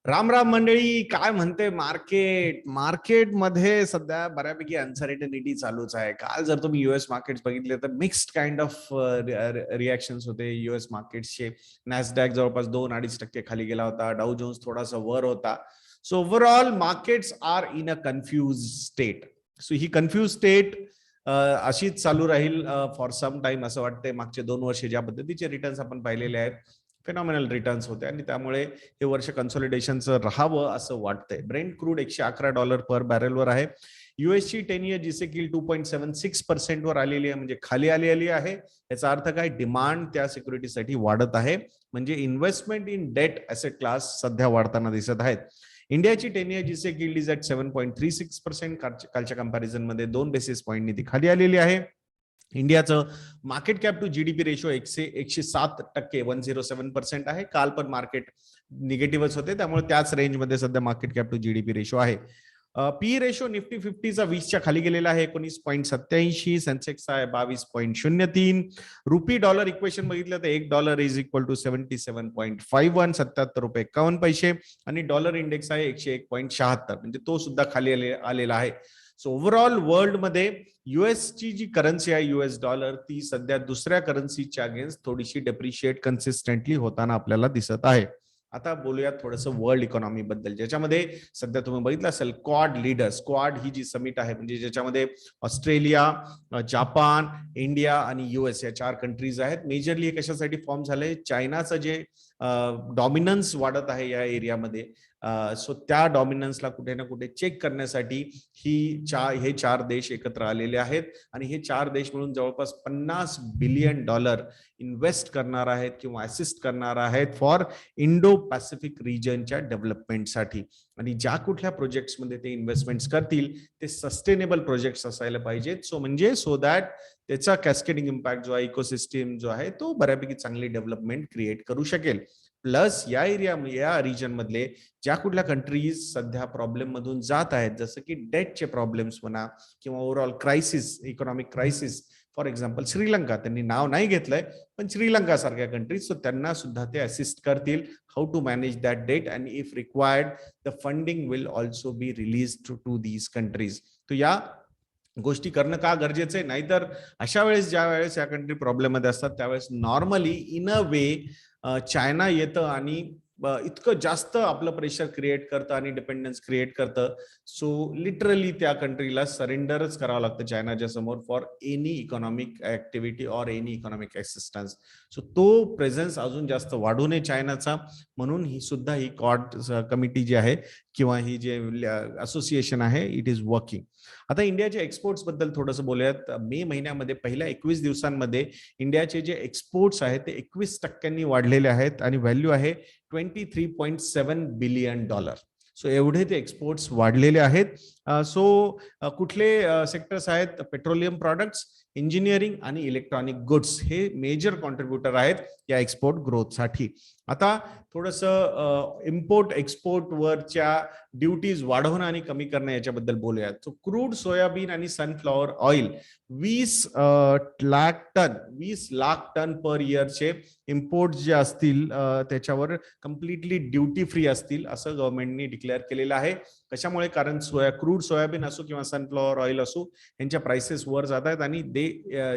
राम राम मंडळी, काय म्हणते मार्केटमध्ये सध्या बऱ्यापैकी अनसर्टनिटी चालूच आहे. काल जर तुम्ही युएस मार्केट बघितले तर मिक्स्ड काइंड ऑफ रिॲक्शन्स होते युएस मार्केटचे. नॅसडॅक जवळपास 2-2.5% खाली गेला होता. डाऊ जोन्स थोडासा वर होता. So overall markets are in a confuse state. So he confuse state अशीच चालू राहील फॉर सम टाइम असं वाटतंय. मागचे 2 वर्ष ज्या पद्धतीचे रिटर्न्स आपण पाहिलेले आहेत, फिनॉमिनल रिटर्न्स होते आणि त्यामुळे हे वर्ष कन्सॉलिडेशनचं राहावं असं वाटतंय. ब्रेंट क्रूड $111 पर बॅरेलवर आहे. युएसची 10 इयर जिसे की 2.76% वर आलेली आहे, म्हणजे खाली आलेली आहे. याचा अर्थ काय, डिमांड त्या सिक्युरिटीसाठी वाढत आहे, म्हणजे investment in debt asset class सध्या वाढताना दिसत आहेत. इंडियाची 10 इयर जिसे की इज ॲट 7.36%, कालच्या कंपॅरिझन मध्ये 2 बेसिस पॉईंटनी ती खाली आलेली आहे. इंडियाचं market cap to GDP ratio 107%, 107% आहे. काल पण मार्केट निगेटिव्हच होते, त्यामुळे त्याच रेंजमध्ये सध्या market cap to GDP ratio आहे. पी रेशो निफ्टी 50चा 20च्या खाली गेलेला आहे, 19.87. सेन्सेक्स आहे 22.03. रुपी डॉलर इक्वेशन बघितलं तर $1 इज इक्वल टू 77.51, ₹77.51. आणि डॉलर इंडेक्स आहे 101.76, म्हणजे तो सुद्धा खाली आलेला आहे. सो ओव्हरऑल वर्ल्ड मध्ये युएसची जी करन्सी आहे, युएस डॉलर, ती सध्या दुसऱ्या करन्सीच्या अगेन्स्ट थोडीशी डेप्रिशिएट कन्सिस्टंटली होताना आपल्याला दिसत आहे. आता बोलूया थोडंसं वर्ल्ड इकॉनॉमी बद्दल, ज्याच्यामध्ये सध्या तुम्ही बघितलं असेल क्वाड लीडर्स. क्वाड ही जी समिट आहे, म्हणजे ज्याच्यामध्ये ऑस्ट्रेलिया, जापान, इंडिया आणि युएस या 4 कंट्रीज आहेत. मेजरली हे कशासाठी फॉर्म झाले, चायनाचं जे डॉमिनन्स वाढत आहे या एरियामध्ये, सो त्या डॉमिनन्सला कुठे ना कुठे चेक करण्यासाठी हे 4 देश एकत्र आलेले आहेत. आणि हे 4 देश मिळून जवळपास $50 बिलियन इन्व्हेस्ट करणार आहेत किंवा असिस्ट करणार आहेत फॉर इंडो पॅसिफिक रिजनच्या डेव्हलपमेंटसाठी. आणि ज्या कुठल्या प्रोजेक्ट्समध्ये ते इन्व्हेस्टमेंट्स करतील ते सस्टेनेबल प्रोजेक्ट्स असायला पाहिजेत. सो दॅट त्याचा कॅस्केडिंग इम्पॅक्ट जो आहे, इकोसिस्टीम जो आहे, तो बऱ्यापैकी चांगली डेव्हलपमेंट क्रिएट करू शकेल. प्लस या रिजन मधले ज्या कुठल्या कंट्रीज सध्या प्रॉब्लेम मधून जात आहेत, जसं की डेटचे प्रॉब्लेम्स म्हणा किंवा overall crisis, economic crisis, for example Sri Lanka, त्यांनी नाव नाही घेतलंय, पण श्रीलंका सारख्या कंट्रीज, सो त्यांना सुद्धा ते असिस्ट करतील how to manage that debt. And if required the funding will also be release to these countries. तो या गोष्टी करणं का गरजेचं आहे, नाहीतर अशा वेळेस, ज्या वेळेस या कंट्री प्रॉब्लेम मध्ये असतात, त्यावेळेस normally in a way China येतं आणि इतकं जास्त आपलं प्रेशर क्रिएट करतं आणि डिपेंडन्स क्रिएट करतं. सो लिटरली त्या कंट्रीला सरेंडरच करावं लागतं चायनाच्या समोर for any economic activity or any economic assistance. So तो प्रेझेन्स अजून जास्त वाढू नये चायनाचा, म्हणून ही क्वाड कमिटी जी आहे किंवा ही जे असोसिएशन आहे, इट इज वर्किंग. आता इंडियाच्या एक्सपोर्ट्स बद्दल थोडंसं बोलूयात. मे महिन्यामध्ये पहिल्या 21 दिवसांमध्ये इंडियाचे जे एक्सपोर्ट्स आहेत ते 21% वाढलेले आहेत आणि व्हॅल्यू आहे $23.7 बिलियन. सो एवढे ते एक्सपोर्ट्स वाढलेले आहेत. सो कुठले सेक्टर्स आहेत, पेट्रोलियम प्रोडक्ट्स, इंजिनिअरिंग आणि इलेक्ट्रॉनिक गुड्स हे मेजर कॉन्ट्रीब्युटर आहेत या एक्सपोर्ट ग्रोथसाठी. आता थोडंसं इम्पोर्ट एक्सपोर्ट वरच्या ड्युटीज वाढवणं आणि कमी करणं याच्याबद्दल बोलूयात. सो क्रूड, सोयाबीन आणि सनफ्लॉवर ऑइल 20 लाख टन पर इयरचे इम्पोर्ट जे असतील त्याच्यावर कम्प्लिटली ड्युटी फ्री असतील असं गव्हर्नमेंटने डिक्लेअर केलेलं आहे. कशामुळे, कारण क्रूड सोयाबीन असो किंवा सनफ्लॉवर ऑइल असो, यांच्या प्राइसेस वर जात आहेत आणि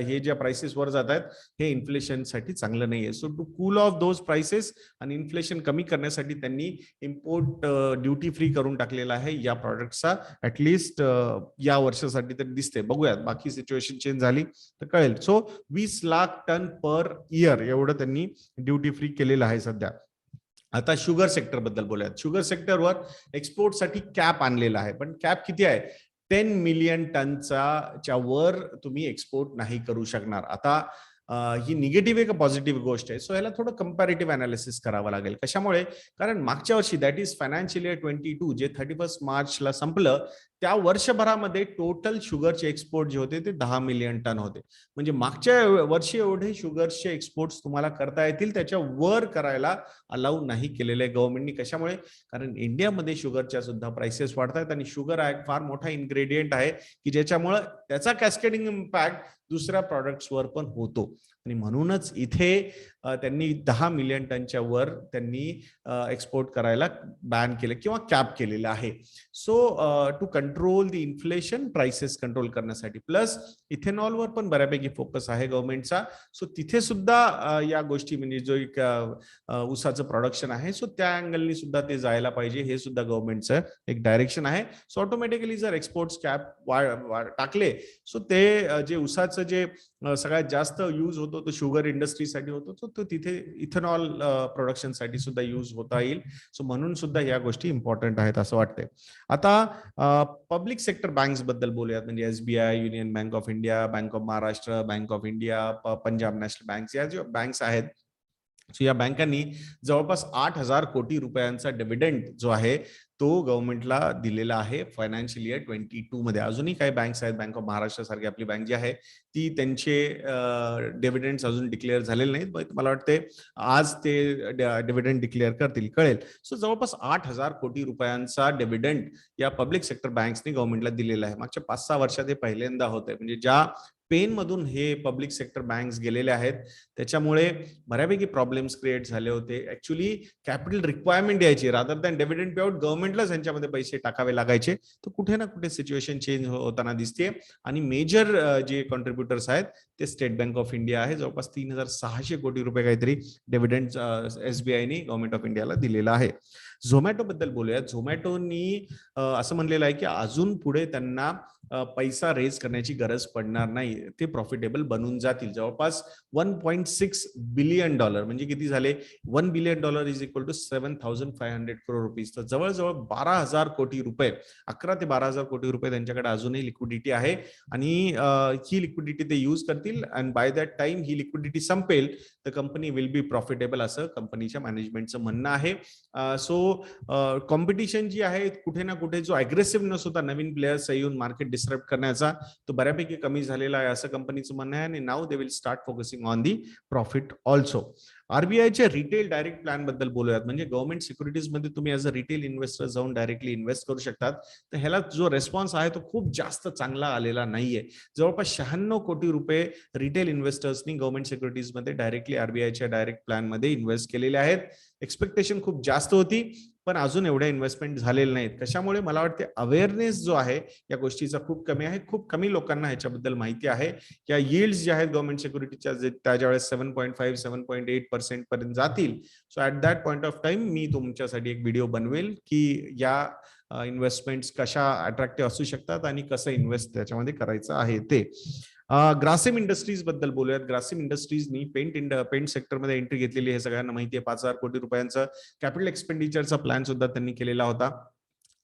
हे ज्या प्राइसेस वर जात आहेत हे इन्फ्लेशनसाठी चांगलं नाहीये. So to cool off those prices आणि इन्फ्लेशन कमी करण्यासाठी त्यांनी इम्पोर्ट ड्युटी फ्री करून टाकलेला आहे या प्रॉडक्टचा, ऍटलिस्ट या वर्षासाठी तरी दिसते. बघूयात, बाकी सिच्युएशन चेंज झाली तर कळेल. So 20 lakh ton per year एवढं त्यांनी ड्युटी फ्री केलेलं आहे सध्या. आता शुगर सेक्टर बद्दल बोलूयात. शुगर सेक्टरवर एक्सपोर्टसाठी कॅप आणलेला आहे, पण कॅप किती आहे, 10 मिलियन टनच्या वर तुम्ही एक्सपोर्ट नाही करू शकणार. आता ही निगेटिव्ह आहे का पॉझिटिव्ह गोष्ट आहे, सो याला थोडं कंपॅरेटिव्ह अनालिसिस करावं लागेल. कशामुळे, कारण मागच्या वर्षी, दॅट इज फायनान्शियल इयर 22, जे 31 मार्चला संपलं, त्या वर्षभरामध्ये टोटल शुगरचे एक्सपोर्ट जे होते ते 10 मिलियन टन होते. म्हणजे मागच्या वर्षी एवढे शुगरचे एक्सपोर्ट तुम्हाला करता येतील, त्याच्या वर करायला अलाउ नाही केलेले गव्हर्नमेंटनी. कशामुळे, कारण इंडियामध्ये शुगरच्या सुद्धा प्राइसेस वाढतात आणि शुगर हा एक फार मोठा इन्ग्रेडियंट आहे की ज्याच्यामुळे त्याचा कॅस्केडिंग इम्पॅक्ट दुसऱ्या प्रॉडक्ट्सवर पण होतो. आणि म्हणूनच इथे त्यांनी 10 मिलियन टनच्या वर त्यांनी एक्सपोर्ट करायला बॅन केलं किंवा कॅप केलेलं आहे. So to control the inflation, prices control करण्यासाठी, प्लस इथेनॉलवर पण बऱ्यापैकी फोकस आहे गव्हर्नमेंटचा. सो तिथे सुद्धा या गोष्टी म्हणजे जो एक ऊसाचं प्रोडक्शन आहे, सो त्या अँगलनी सुद्धा ते जायला पाहिजे, हे सुद्धा गव्हर्नमेंटचं एक डायरेक्शन आहे. सो ऑटोमॅटिकली जर एक्सपोर्ट्स कॅप टाकले, सो ते जे ऊसाचं जे सगळ्यात जास्त यूज होतो तो शुगर इंडस्ट्रीसाठी होतो, तो तिथे इथेनॉल प्रोडक्शनसाठी सुद्धा यूज होता येईल. सो म्हणून सुद्धा या गोष्टी इम्पॉर्टंट आहेत असं वाटतंय. आता पब्लिक सेक्टर बँक्स बद्दल बोलूयात, म्हणजे SBI, union bank of India, bank of Maharashtra, bank of India, Punjab national bank, या ज्या बँक्स आहेत, सो या बँकांनी जवळपास 8,000 कोटी रुपयांचा डिव्हिडंड जो आहे तो गव्हर्नमेंटला दिलेला आहे फायनान्शियल इयर 22 मध्ये. अजूनही काही बँक्स आहेत, बँक ऑफ महाराष्ट्र सारखी आपली बँक जी आहे ती त्यांचे डिव्हिडंड अजून डिक्लेअर झालेले नाहीत. मला वाटते आज ते डिव्हिडंड डिक्लेअर करतील, कळेल. सो जवळपास 8,000 कोटी रुपयांचा डिव्हिडंड या पब्लिक सेक्टर बँक्सनी गव्हर्नमेंटला दिलेला आहे. मागच्या 5-6 वर्षात हे पहिल्यांदा होत आहे. म्हणजे ज्या पेन मधून हे पब्लिक सेक्टर बँक्स गेलेले आहेत त्याच्यामुळे बऱ्यापैकी प्रॉब्लेम्स क्रिएट झाले होते. ऍक्च्युली कॅपिटल रिक्वायरमेंट यायची, रादर दॅन डिव्हिडंड पे आउट गव्हर्नमेंटलाच यांच्यामध्ये पैसे टाकावे लागायचे. तर कुठे ना कुठे सिच्युएशन चेंज होताना दिसते. आणि मेजर जे कॉन्ट्रीब्युटर्स आहेत ते स्टेट बँक ऑफ इंडिया आहे. जवळपास 3,600 कोटी रुपये काहीतरी डिव्हिडंड SBIने गव्हर्नमेंट ऑफ इंडियाला दिलेला आहे. झोमॅटो बद्दल बोलूया. झोमॅटोनी असं म्हणलेलं आहे की अजून पुढे त्यांना पैसा रेज करण्याची गरज पडणार नाही, ते प्रॉफिटेबल बनून जातील. जवळपास $1.6 बिलियन, म्हणजे किती झाले, $1 billion is equal to 7,500 crore rupees. तर जवळजवळ 12,000 कोटी रुपये, 11 ते 12,000 कोटी रुपये त्यांच्याकडे अजूनही लिक्विडिटी आहे. आणि ही लिक्विडिटी ते यूज करतील अँड बाय दॅट टाइम ही लिक्विडिटी संपेल तर कंपनी विल बी प्रॉफिटेबल, असं कंपनीच्या मॅनेजमेंटचं म्हणणं आहे. सो कॉम्पिटिशन जी आहे कुठे ना कुठे जो अग्रेसिव्हनेस होता नवीन प्लेयर्स येऊन मार्केट डिस्टर्ब करण्याचा, तो बऱ्यापैकी कमी झालेला आहे असं कंपनीचं म्हणणं आहे. आणि नाव they will start focusing on the profit also. RBIच्या रिटेल डायरेक्ट प्लॅन बद्दल बोलूयात. म्हणजे गव्हर्नमेंट सिक्युरिटीज मध्ये तुम्ही ऍज अ रिटेल इन्व्हेस्टर जाऊन डायरेक्टली इन्व्हेस्ट करू शकतात. तर ह्याला जो रेस्पॉन्स आहे तो खूप जास्त चांगला आलेला नाहीये. जवळपास 96 कोटी रुपये रिटेल इन्व्हेस्टर्सनी गव्हर्नमेंट सिक्युरिटीज मध्ये डायरेक्टली RBIच्या डायरेक्ट प्लॅन मध्ये इन्व्हेस्ट केलेले आहेत. एक्सपेक्टेशन खूप जास्त होती, पण अजून एवढ्या इन्व्हेस्टमेंट झालेल्या नाहीत. कशामुळे, मला वाटते अवेअरनेस जो आहे या गोष्टीचा खूप कमी आहे. खूप कमी लोकांना ह्याच्याबद्दल माहिती आहे. या यील्ड्स ज्या आहेत गव्हर्नमेंट सिक्युरिटीच्या त्याच्या वेळेस 7.5, 7.8% पर्यंत जातील. So at that point of time मी तुमच्यासाठी एक व्हिडिओ बनवेल की या इन्व्हेस्टमेंट्स कशा अट्रॅक्टिव्ह असू शकतात आणि कसं इन्व्हेस्ट त्याच्यामध्ये करायचं आहे ते. ग्रासिम इंडस्ट्रीज बद्दल बोलूयात. ग्रासिम इंडस्ट्रीजनी पेंट सेक्टरमध्ये एंट्री घेतलेली आहे, सगळ्यांना माहिती आहे. 5,000 कोटी रुपयांचा कॅपिटल एक्सपेंडिचरचा प्लॅन सुद्धा त्यांनी केलेला होता.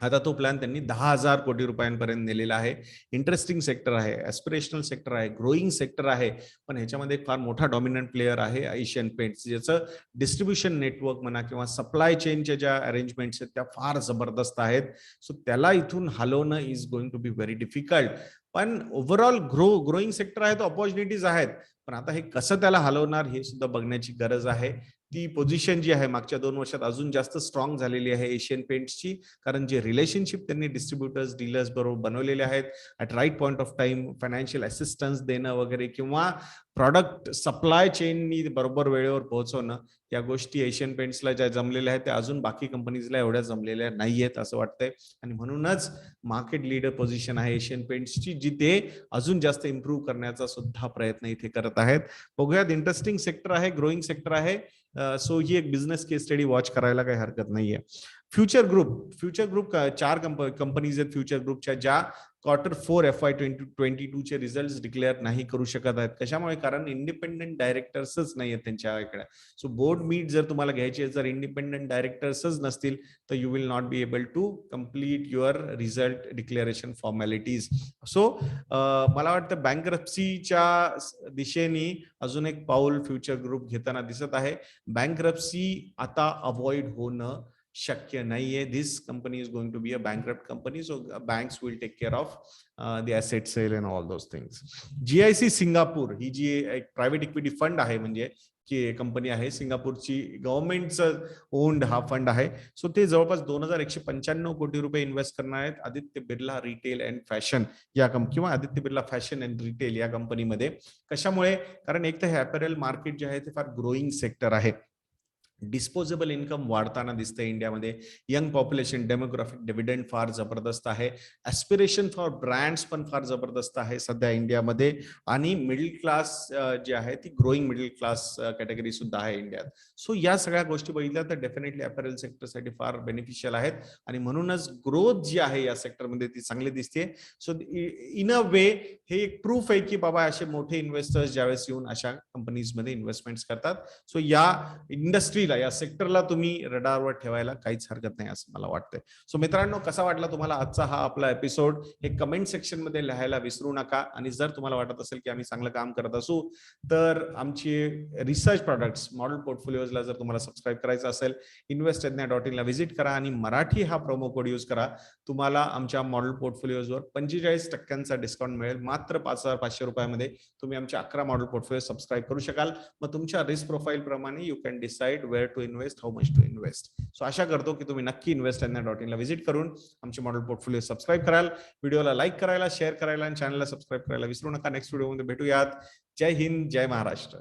आता तो प्लॅन त्यांनी 10,000 कोटी रुपयांपर्यंत नेलेला आहे. इंटरेस्टिंग सेक्टर आहे, एस्पिरेशनल सेक्टर आहे, ग्रोईंग सेक्टर आहे. पण ह्याच्यामध्ये एक फार मोठा डॉमिनंट प्लेअर आहे एशियन पेंट्स, ज्याचं डिस्ट्रीब्युशन नेटवर्क म्हणा किंवा सप्लाय चेनच्या ज्या अरेंजमेंट्स आहेत त्या फार जबरदस्त आहेत. सो त्याला इथून हलवणं is going to be very difficult. पण ओव्हरऑल ग्रोईंग सेक्टर आहे, तो ऑपॉर्च्युनिटीज आहेत. पण आता हे कसं त्याला हलवणार हे सुद्धा बघण्याची गरज आहे. ती पोझिशन जी आहे मागच्या 2 वर्षात अजून जास्त स्ट्रॉंग झालेली आहे एशियन पेंट्सची, कारण जे रिलेशनशिप त्यांनी डिस्ट्रीब्युटर्स, डीलर्स बरोबर बनवलेले आहेत, at right point of time financial assistance देणं वगैरे, किंवा प्रॉडक्ट सप्लाय चेननी बरोबर वेळेवर पोहोचवणं, या गोष्टी एशियन पेंट्सला ज्या जमलेल्या आहेत त्या अजून बाकी कंपनीजला एवढ्या जमलेल्या नाहीयेत असं वाटतंय. आणि म्हणूनच मार्केट लीडर पोझिशन आहे एशियन पेंट्सची, जी ते अजून जास्त इम्प्रूव्ह करण्याचा सुद्धा प्रयत्न इथे करत आहेत. बघूयात, इंटरेस्टिंग सेक्टर आहे, ग्रोईंग सेक्टर आहे. सो ही एक बिझनेस केस स्टडी वॉच करायला काही हरकत नाहीये. फ्युचर ग्रुप 4 कंपनीज आहेत फ्युचर ग्रुपच्या, ज्या Q4 FY 2022 चे रिझल्ट डिक्लेअर नाही करू शकत आहेत. कशामुळे? कारण इंडिपेंडेंट डायरेक्टर्सच नाही आहेत त्यांच्याकडे. सो बोर्ड मीट जर तुम्हाला घ्यायची जर इंडिपेंडेंट डायरेक्टर्सच नसतील तर you will not be able to complete your result declaration formalities. So मला वाटतं बँकरप्सीच्या दिशेने अजून एक पाऊल फ्युचर ग्रुप घेताना दिसत आहे. बँकरप्सी आता अवॉइड होणं शक्य नाहीये. This company is going to be a bankrupt company. So banks will take care of the asset sale and all those things. GIC Singapore ही जी एक प्रायव्हेट इक्विटी फंड आहे, म्हणजे की कंपनी आहे सिंगापूरची, गव्हर्नमेंटचं ओन्ड हा फंड आहे. सो ते जवळपास 2195 कोटी रुपये इन्व्हेस्ट करणार आहेत Aditya Birla retail and fashion या किंवा Aditya Birla fashion and retail या कंपनीमध्ये. कशामुळे? कारण एक तर हे अपॅरल मार्केट जे आहे ते फार ग्रोईंग सेक्टर आहे. डिस्पोजेबल इन्कम वाढताना दिसते इंडियामध्ये. यंग पॉप्युलेशन, डेमोग्राफिक डिव्हिडंड फार जबरदस्त आहे. ॲस्पिरेशन फॉर ब्रँड्स पण फार जबरदस्त आहे सध्या इंडियामध्ये. आणि मिडल क्लास जे आहे ती ग्रोईंग मिडल क्लास कॅटेगरी सुद्धा आहे इंडियात. सो या सगळ्या गोष्टी बघितल्या तर डेफिनेटली अपॅरल सेक्टरसाठी फार बेनिफिशियल आहेत आणि म्हणूनच ग्रोथ जी आहे या सेक्टरमध्ये ती चांगली दिसते. सो इन अ वे हे एक प्रूफ आहे की बाबा असे मोठे इन्व्हेस्टर्स ज्यावेळेस येऊन अशा कंपनीजमध्ये इन्व्हेस्टमेंट करतात. सो या इंडस्ट्रीला, या सेक्टरला तुम्ही रडारवर ठेवायला काहीच हरकत नाही असं मला वाटतंय. सो मित्रांनो, कसा वाटला तुम्हाला आजचा हा आपला एपिसोड हे कमेंट सेक्शन मध्ये लिहायला विसरू नका. आणि जर तुम्हाला वाटत असेल की आम्ही चांगलं काम करत असू तर आमची रिसर्च प्रोडक्ट्स मॉडेल पोर्टफोलिओजला जर तुम्हाला सबस्क्राईब करायचं असेल, investedna.in ला व्हिजिट करा आणि मराठी हा प्रोमो कोड यूज करा. तुम्हाला आमच्या मॉडेल पोर्टफोलिओजवर 45% डिस्काउंट मिळेल. मात्र 5,500 रुपयामध्ये तुम्ही आमच्या 11 मॉडेल पोर्टफोलिओ सबस्क्राईब करू शकाल. मग तुमच्या रिस्क प्रोफाईल प्रमाणे you can decide where to invest, how much to invest. So आशा करतो की तुम्ही नक्की investedna.in ला व्हिजिट करून आमचे मॉडेल पोर्टफोलिओ सबस्क्राईब कराल. व्हिडिओला लाईक करायला, शेअर करायला आणि चॅनलला सबस्क्राईब करायला विसरू नका. नेक्स्ट व्हिडिओमध्ये भेटूयात. जय हिंद, जय महाराष्ट्र.